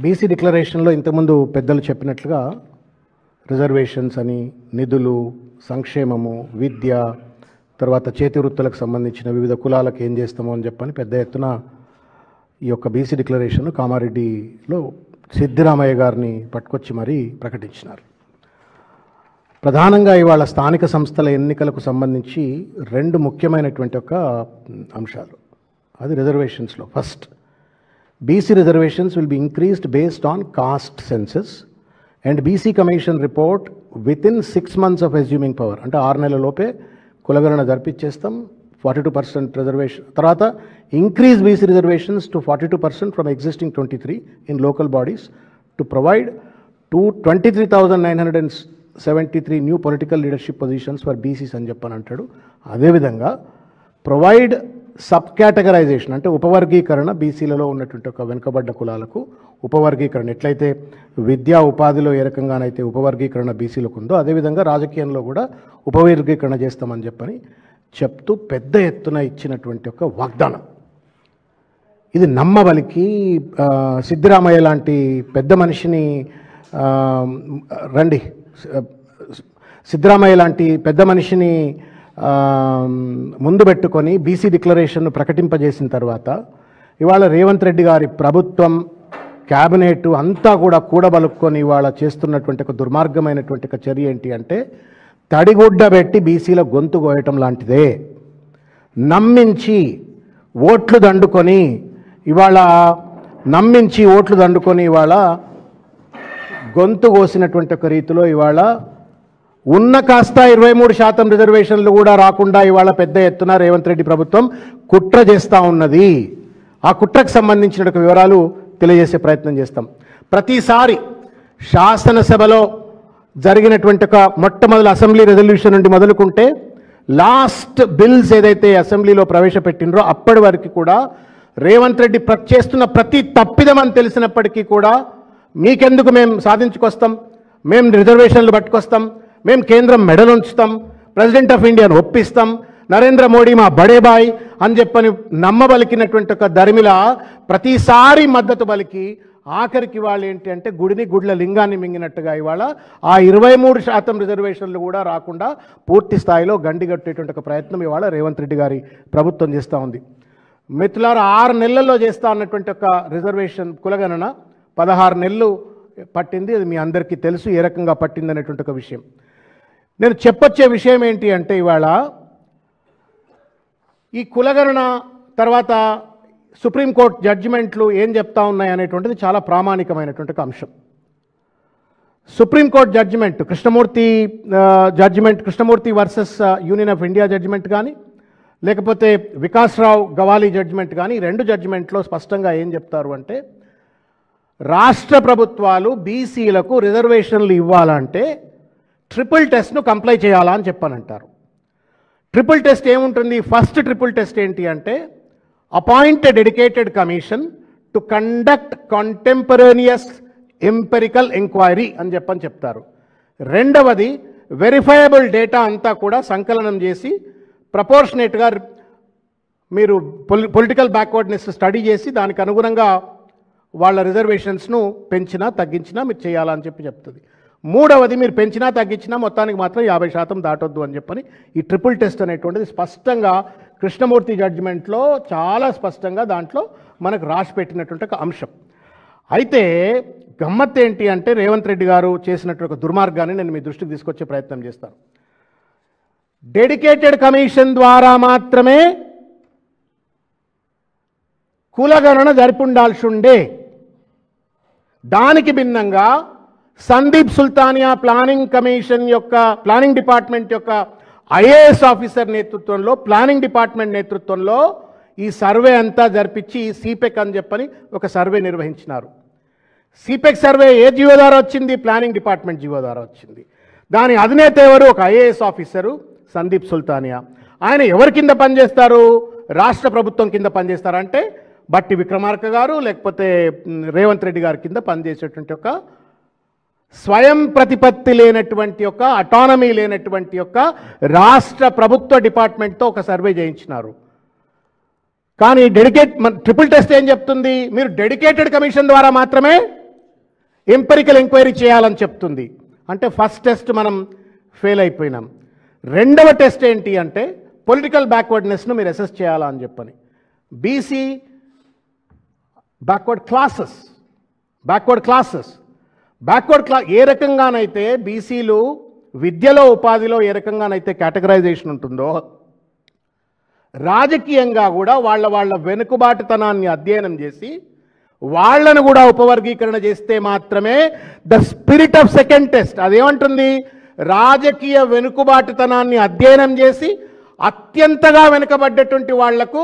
BC డిక్లరేషన్లో ఇంతకుముందు పెద్దలు చెప్పినట్లుగా రిజర్వేషన్స్ అని, నిధులు, సంక్షేమము, విద్య, తర్వాత చేతి వృత్తులకు సంబంధించిన వివిధ కులాలకు ఏం చేస్తామో అని చెప్పని పెద్ద ఎత్తున ఈ యొక్క బీసీ డిక్లరేషన్ కామారెడ్డిలో సిద్ధిరామయ్య గారిని పట్టుకొచ్చి మరీ ప్రకటించినారు. ప్రధానంగా ఇవాళ స్థానిక సంస్థల ఎన్నికలకు సంబంధించి రెండు ముఖ్యమైనటువంటి ఒక అంశాలు. అది రిజర్వేషన్స్లో first, BC reservations will be increased based on caste census and BC commission report within 6 months of assuming power. అంటే 6 నెలల లోపే కులగణన జరిపించేస్తాం. 42% రిజర్వేషన్ తర్వాత increase BC reservations to 42% from existing 23 in local bodies to provide 23,973 new political leadership positions for BCs అని చెప్పని అంటాడు. అదేవిధంగా provide sub categorisation అంటే ఉపవర్గీకరణ, బీసీలలో ఉన్నటువంటి ఒక వెనుకబడ్డ కులాలకు ఉపవర్గీకరణ ఎట్లయితే విద్యా ఉపాధిలో ఏ రకంగానైతే ఉపవర్గీకరణ బీసీలకు ఉందో అదేవిధంగా రాజకీయంలో కూడా ఉపవర్గీకరణ చేస్తామని చెప్పని చెప్తూ పెద్ద ఎత్తున ఇచ్చినటువంటి ఒక వాగ్దానం. ఇది నమ్మబలికి సిద్ధిరామయ్య లాంటి పెద్ద మనిషిని సిద్ధిరామయ్య లాంటి పెద్ద మనిషిని ముందు పెట్టుకొని బీసీ డిక్లరేషన్ను ప్రకటింపజేసిన తర్వాత ఇవాళ రేవంత్ రెడ్డి గారి ప్రభుత్వం, క్యాబినెట్ అంతా కూడా కూడబలుక్కొని ఇవాళ చేస్తున్నటువంటి ఒక దుర్మార్గమైనటువంటి ఒక చర్య ఏంటి అంటే తడిగుడ్డ పెట్టి బీసీల గొంతు కోయటం లాంటిదే. నమ్మించి ఓట్లు దండుకొని ఇవాళ గొంతు కోసినటువంటి ఒక రీతిలో ఇవాళ ఉన్న కాస్త 23% రిజర్వేషన్లు కూడా రాకుండా ఇవాళ పెద్ద ఎత్తున రేవంత్ రెడ్డి ప్రభుత్వం కుట్ర చేస్తూ ఉన్నది. ఆ కుట్రకు సంబంధించిన వివరాలు తెలియజేసే ప్రయత్నం చేస్తాం. ప్రతిసారి శాసనసభలో జరిగినటువంటి ఒక మొట్టమొదటి అసెంబ్లీ రెజల్యూషన్ నుండి మొదలుకుంటే లాస్ట్ బిల్స్ ఏదైతే అసెంబ్లీలో ప్రవేశపెట్టినరో అప్పటి వరకు కూడా రేవంత్ రెడ్డి చేస్తున్న ప్రతి తప్పిదమని తెలిసినప్పటికీ కూడా మీకెందుకు మేము సాధించుకొస్తాం, మేము రిజర్వేషన్లు పట్టుకొస్తాం, మేము కేంద్రం మెడలు ఉంచుతాం, ప్రెసిడెంట్ ఆఫ్ ఇండియాను ఒప్పిస్తాం, నరేంద్ర మోడీ మా బడేబాయ్ అని చెప్పని నమ్మబలికినటువంటి ఒక దరిమిల ప్రతిసారి మద్దతు బలికి ఆఖరికి వాళ్ళు ఏంటి అంటే గుడ్ల లింగాన్ని మింగినట్టుగా ఇవాళ ఆ 23% రిజర్వేషన్లు కూడా రాకుండా పూర్తి స్థాయిలో గండిగట్టేటువంటి ఒక ప్రయత్నం ఇవాళ రేవంత్ రెడ్డి గారి ప్రభుత్వం చేస్తూ ఉంది. మిత్రులారా, 6 నెలల్లో చేస్తా అన్నటువంటి ఒక రిజర్వేషన్ కులగణన 16 నెలలు పట్టింది. అది మీ అందరికీ తెలుసు ఏ రకంగా పట్టింది అనేటువంటి ఒక విషయం. నేను చెప్పొచ్చే విషయం ఏంటి అంటే ఇవాళ ఈ కులగణన తర్వాత సుప్రీంకోర్టు జడ్జిమెంట్లు ఏం చెప్తా ఉన్నాయి అనేటువంటిది చాలా ప్రామాణికమైనటువంటి అంశం. Supreme court judgment Krishnamurthy versus union of India judgment కానీ లేకపోతే వికాస్రావు గవాలి జడ్జిమెంట్ కానీ రెండు జడ్జిమెంట్లో స్పష్టంగా ఏం చెప్తారు అంటే రాష్ట్ర ప్రభుత్వాలు బీసీలకు రిజర్వేషన్లు ఇవ్వాలంటే ట్రిపుల్ టెస్ట్ను కంప్లై చేయాలా అని చెప్పానంటారు. ట్రిపుల్ టెస్ట్ ఏముంటుంది? ఫస్ట్ ట్రిపుల్ టెస్ట్ ఏంటి అంటే appoint dedicated commission to conduct contemporaneous empirical enquiry అని చెప్తారు. రెండవది వెరిఫైయబుల్ డేటా అంతా కూడా సంకలనం చేసి ప్రపోర్షనేట్గా మీరు పొలిటికల్ బ్యాక్వర్డ్నెస్ స్టడీ చేసి దానికి అనుగుణంగా వాళ్ళ రిజర్వేషన్స్ను పెంచినా తగ్గించినా మీరు చేయాలని చెప్తుంది. మూడవది మీరు పెంచినా తగ్గించినా మొత్తానికి మాత్రం 50% దాటొద్దు అని చెప్పని ఈ ట్రిపుల్ టెస్ట్ అనేటువంటిది స్పష్టంగా కృష్ణమూర్తి జడ్జిమెంట్లో చాలా స్పష్టంగా దాంట్లో మనకు రాసి పెట్టినటువంటి ఒక అంశం. అయితే గమ్మత్ ఏంటి అంటే రేవంత్ రెడ్డి గారు చేసినటువంటి ఒక దుర్మార్గాన్ని నేను మీ దృష్టికి తీసుకొచ్చే ప్రయత్నం చేస్తాను. డెడికేటెడ్ కమిషన్ ద్వారా మాత్రమే కులగణన జరిపుండాల్సి ఉండే, దానికి భిన్నంగా సందీప్ సుల్తానియా ప్లానింగ్ డిపార్ట్మెంట్ యొక్క ఐఏఎస్ ఆఫీసర్ నేతృత్వంలో ప్లానింగ్ డిపార్ట్మెంట్ నేతృత్వంలో ఈ సర్వే అంతా జరిపించి సిపెక్ అని చెప్పని ఒక సర్వే నిర్వహించినారు. సిపెక్ సర్వే ఏ జీవో ద్వారా వచ్చింది? ప్లానింగ్ డిపార్ట్మెంట్ జీవో ద్వారా వచ్చింది. దాని అధినేత ఎవరు? ఒక ఐఏఎస్ ఆఫీసరు సందీప్ సుల్తానియా. ఆయన ఎవరి కింద పనిచేస్తారు? రాష్ట్ర ప్రభుత్వం కింద పనిచేస్తారంటే బట్టి విక్రమార్క గారు లేకపోతే రేవంత్ రెడ్డి గారి కింద పనిచేసేటువంటి ఒక స్వయం ప్రతిపత్తి లేనటువంటి ఒక అటానమీ లేనటువంటి ఒక రాష్ట్ర ప్రభుత్వ డిపార్ట్మెంట్తో ఒక సర్వే చేయించినారు. కానీ ట్రిపుల్ టెస్ట్ ఏం చెప్తుంది? మీరు డెడికేటెడ్ కమిషన్ ద్వారా మాత్రమే ఎంపెరికల్ ఎంక్వైరీ చేయాలని చెప్తుంది. అంటే ఫస్ట్ టెస్ట్ మనం ఫెయిల్ అయిపోయినాం. రెండవ టెస్ట్ ఏంటి అంటే పొలిటికల్ బ్యాక్వర్డ్నెస్ను మీరు అసెస్ చేయాలా అని చెప్పని. బీసీ బ్యాక్వర్డ్ క్లాసెస్ ఏ రకంగానైతే బీసీలు విద్యలో ఉపాధిలో ఏ రకంగానైతే కేటగరైజేషన్ ఉంటుందో రాజకీయంగా కూడా వాళ్ళ వెనుకబాటుతనాన్ని అధ్యయనం చేసి వాళ్ళను కూడా ఉపవర్గీకరణ చేస్తే మాత్రమే the spirit of second test అదేమంటుంది, రాజకీయ వెనుకబాటుతనాన్ని అధ్యయనం చేసి అత్యంతగా వెనుకబడ్డటువంటి వాళ్లకు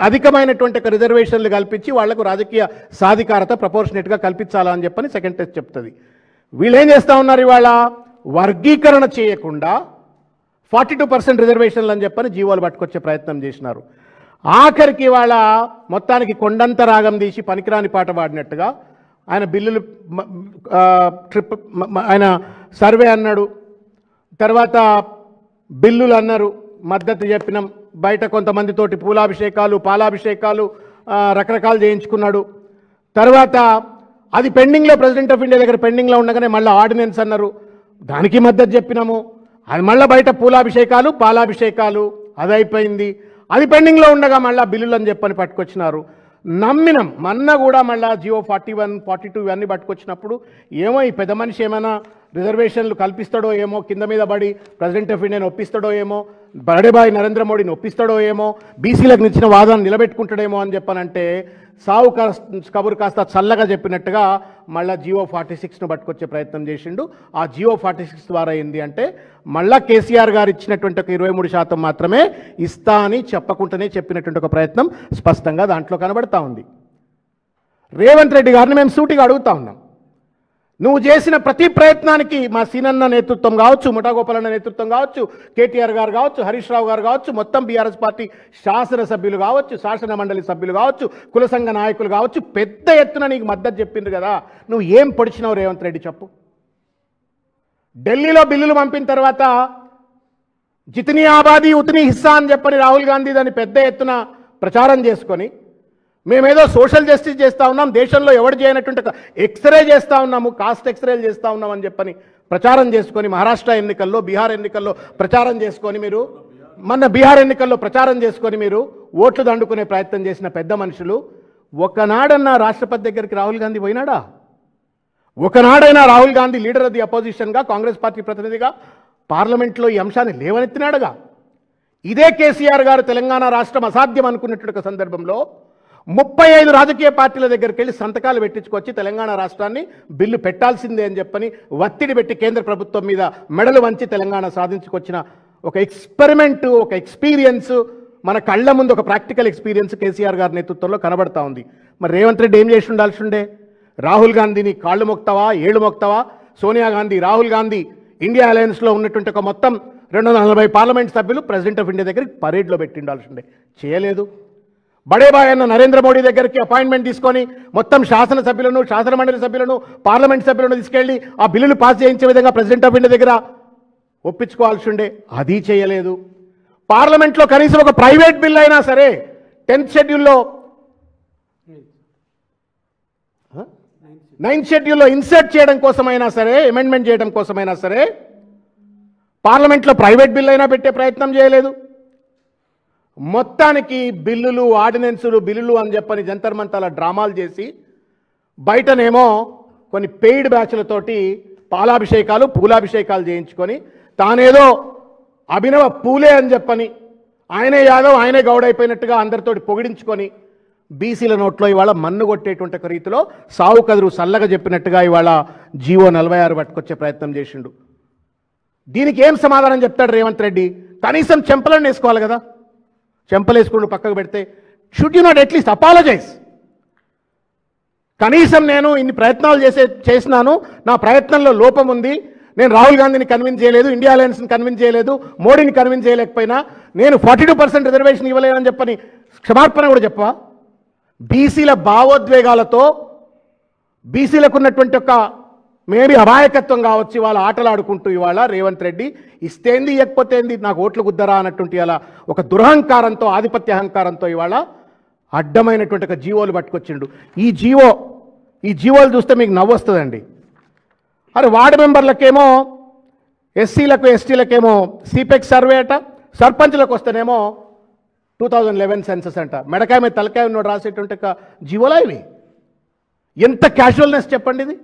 అధికమైనటువంటి రిజర్వేషన్లు కల్పించి వాళ్లకు రాజకీయ సాధికారత ప్రపోర్షనేట్గా కల్పించాలని చెప్పని సెకండ్ టెస్ట్ చెప్తుంది. వీళ్ళు ఏం చేస్తూ ఉన్నారు, ఇవాళ వర్గీకరణ చేయకుండా 42% రిజర్వేషన్లు అని చెప్పని జీవోలు పట్టుకొచ్చే ప్రయత్నం చేసినారు. ఆఖరికి ఇవాళ మొత్తానికి కొండంత రాగం తీసి పనికిరాని పాట పాడినట్టుగా ఆయన బిల్లులు ఆయన సర్వే అన్నాడు, తర్వాత బిల్లులు అన్నారు, మద్దతు చెప్పినాం, బయట కొంతమందితోటి పూలాభిషేకాలు పాలాభిషేకాలు రకరకాలు చేయించుకున్నాడు. తర్వాత అది పెండింగ్లో ప్రెసిడెంట్ ఆఫ్ ఇండియా దగ్గర పెండింగ్లో ఉండగానే మళ్ళీ ఆర్డినెన్స్ అన్నారు, దానికి మద్దతు చెప్పినాము. అది మళ్ళీ బయట పూలాభిషేకాలు పాలాభిషేకాలు అది అయిపోయింది. అది పెండింగ్లో ఉండగా మళ్ళీ బిల్లులు అని చెప్పని పట్టుకొచ్చినారు. నమ్మినం మొన్న కూడా మళ్ళీ జియో 41, 42 ఇవన్నీ పట్టుకొచ్చినప్పుడు ఏమో ఈ పెద్ద మనిషి ఏమైనా రిజర్వేషన్లు కల్పిస్తాడో ఏమో, కింద మీద పడి ప్రెసిడెంట్ ఆఫ్ ఇండియాని ఒప్పిస్తాడో ఏమో, బడేబాయి నరేంద్ర మోడీని ఒప్పిస్తాడో ఏమో, బీసీలకు ఇచ్చిన వాదాన్ని నిలబెట్టుకుంటాడేమో అని చెప్పనంటే సావు కబురు కాస్త చల్లగా చెప్పినట్టుగా మళ్ళీ జియో 46ను పట్టుకొచ్చే ప్రయత్నం చేసిండు. ఆ జియో 46 ద్వారా ఏంది అంటే మళ్ళా కేసీఆర్ గారు ఇచ్చినటువంటి ఒక 23% మాత్రమే ఇస్తా అని చెప్పకుండానే చెప్పినటువంటి ఒక ప్రయత్నం స్పష్టంగా దాంట్లో కనబడతా ఉంది. రేవంత్ రెడ్డి గారిని మేము సూటిగా అడుగుతా ఉన్నాం, నువ్వు చేసిన ప్రతి ప్రయత్నానికి మా సీనన్న నేతృత్వం కావచ్చు, ముఠాగోపాలన్న నేతృత్వం కావచ్చు, కేటీఆర్ గారు కావచ్చు, హరీష్ రావు గారు కావచ్చు, మొత్తం బీఆర్ఎస్ పార్టీ శాసనసభ్యులు కావచ్చు, శాసన మండలి సభ్యులు కావచ్చు, కుల సంఘ నాయకులు కావచ్చు, పెద్ద ఎత్తున నీకు మద్దతు చెప్పిండ్రు కదా, నువ్వు ఏం పొడిచినావు రేవంత్ రెడ్డి చెప్పు. ఢిల్లీలో బిల్లులు పంపిన తర్వాత జితనీ ఆబాదీ ఉతనీ హిస్సా అని చెప్పని రాహుల్ గాంధీ దాన్ని పెద్ద ఎత్తున ప్రచారం చేసుకొని మేమేదో సోషల్ జస్టిస్ చేస్తూ ఉన్నాం, దేశంలో ఎవరు చేయనటువంటి ఎక్స్రే చేస్తూ ఉన్నాము, కాస్ట్ ఎక్స్రేలు చేస్తూ ఉన్నాం అని చెప్పని ప్రచారం చేసుకొని మహారాష్ట్ర ఎన్నికల్లో బీహార్ ఎన్నికల్లో ప్రచారం చేసుకొని మీరు మొన్న బీహార్ ఎన్నికల్లో ప్రచారం చేసుకొని మీరు ఓట్లు దండుకునే ప్రయత్నం చేసిన పెద్ద మనుషులు ఒకనాడన్నా రాష్ట్రపతి దగ్గరికి రాహుల్ గాంధీ పోయినాడా? ఒకనాడైనా Rahul Gandhi leader of the అపోజిషన్గా కాంగ్రెస్ పార్టీ ప్రతినిధిగా పార్లమెంట్లో ఈ అంశాన్ని లేవనెత్తినాడుగా. ఇదే కేసీఆర్ గారు తెలంగాణ రాష్ట్రం అసాధ్యం అనుకున్నటువంటి సందర్భంలో 35 రాజకీయ పార్టీల దగ్గరికి వెళ్ళి సంతకాలు పెట్టించుకొచ్చి తెలంగాణ రాష్ట్రాన్ని బిల్లు పెట్టాల్సిందే అని చెప్పని ఒత్తిడి పెట్టి కేంద్ర ప్రభుత్వం మీద మెడలు వంచి తెలంగాణ సాధించుకొచ్చిన ఒక ఎక్స్పెరిమెంటు, ఒక ఎక్స్పీరియన్స్ మన కళ్ళ ముందు ఒక ప్రాక్టికల్ ఎక్స్పీరియన్స్ కేసీఆర్ గారి నేతృత్వంలో కనబడతా ఉంది. మరి రేవంత్ రెడ్డి ఏం చేసి ఉండాల్సి ఉండే? రాహుల్ గాంధీని కాళ్ళు మొక్తావా, ఏళ్ళు మొక్తావా? సోనియా గాంధీ, రాహుల్ గాంధీ ఇండియా అలయన్స్లో ఉన్నటువంటి ఒక మొత్తం 240 పార్లమెంట్ సభ్యులు ప్రెసిడెంట్ ఆఫ్ ఇండియా దగ్గరికి పరేడ్లో పెట్టి ఉండాల్సి ఉండే, చేయలేదు. బడేబాయ్ అన్న నరేంద్ర మోడీ దగ్గరికి అపాయింట్మెంట్ తీసుకొని మొత్తం శాసనసభ్యులను, శాసన మండలి సభ్యులను, పార్లమెంట్ సభ్యులను తీసుకెళ్లి ఆ బిల్లులు పాస్ చేయించే విధంగా ప్రెసిడెంట్ ఆఫ్ ఇండియా దగ్గర ఒప్పించుకోవాల్సి ఉండే, అది చేయలేదు. పార్లమెంట్లో కనీసం ఒక ప్రైవేట్ బిల్ అయినా సరే 10th షెడ్యూల్లో 9th షెడ్యూల్లో ఇన్సర్ట్ చేయడం కోసమైనా సరే, అమెండ్మెంట్ చేయడం కోసమైనా సరే పార్లమెంట్లో ప్రైవేట్ బిల్ అయినా పెట్టే ప్రయత్నం చేయలేదు. మొత్తానికి బిల్లులు, ఆర్డినెన్సులు, బిల్లులు అని చెప్పని జంతర్ మంతర్ల డ్రామాలు చేసి బయటనేమో కొన్ని పెయిడ్ బ్యాచ్లతోటి పాలాభిషేకాలు పూలాభిషేకాలు చేయించుకొని తానేదో అభినవ పూలే అని చెప్పని ఆయనే యాదవ్ ఆయనే గౌడ్ అయిపోయినట్టుగా అందరితోటి పొగిడించుకొని బీసీల నోట్లో ఇవాళ మన్ను కొట్టేటువంటి ఒక రీతిలో సావు కదురు సల్లగా చెప్పినట్టుగా ఇవాళ జియో 46 పట్టుకొచ్చే ప్రయత్నం చేసిండు. దీనికి ఏం సమాధానం చెప్తాడు రేవంత్ రెడ్డి? కనీసం చెంపలను వేసుకోవాలి కదా, చెంపలేసుకుంటూ పక్కకు పెడితే should you not at least apologise? కనీసం నేను ఇన్ని ప్రయత్నాలు చేసినాను, నా ప్రయత్నంలో లోపం ఉంది, నేను రాహుల్ గాంధీని కన్విన్స్ చేయలేదు, ఇండియా అలయన్స్ని కన్విన్స్ చేయలేదు, మోడీని కన్విన్స్ చేయలేకపోయినా, నేను 42% రిజర్వేషన్ ఇవ్వలేనని చెప్పని క్షమార్పణ కూడా చెప్పవా? బీసీల భావోద్వేగాలతో బీసీలకు ఉన్నటువంటి ఒక మేబీ అమాయకత్వం కావచ్చు వాళ్ళ ఆటలాడుకుంటూ ఇవాళ రేవంత్ రెడ్డి ఇస్తేంది ఇవ్వకపోతే ఏంది నాకు ఓట్లు గుద్దరా అన్నటువంటి అలా ఒక దురహంకారంతో, ఆధిపత్య అహంకారంతో ఇవాళ అడ్డమైనటువంటి ఒక జీవోలు పట్టుకొచ్చిండు. ఈ జీవో ఈ జీవోలు చూస్తే మీకు నవ్వు వస్తుందండి. అరే వార్డు మెంబర్లకేమో ఎస్సీలకు ఎస్టీలకేమో సిపెక్ సర్వే అట, సర్పంచ్లకు వస్తేనేమో 2011 సెన్సస్ అంట. మెడకాయ మీద తలకాయ ఉన్నోడు రాసేటువంటి జీవోలా ఇవి? ఎంత క్యాజువల్నెస్ చెప్పండి ఇది.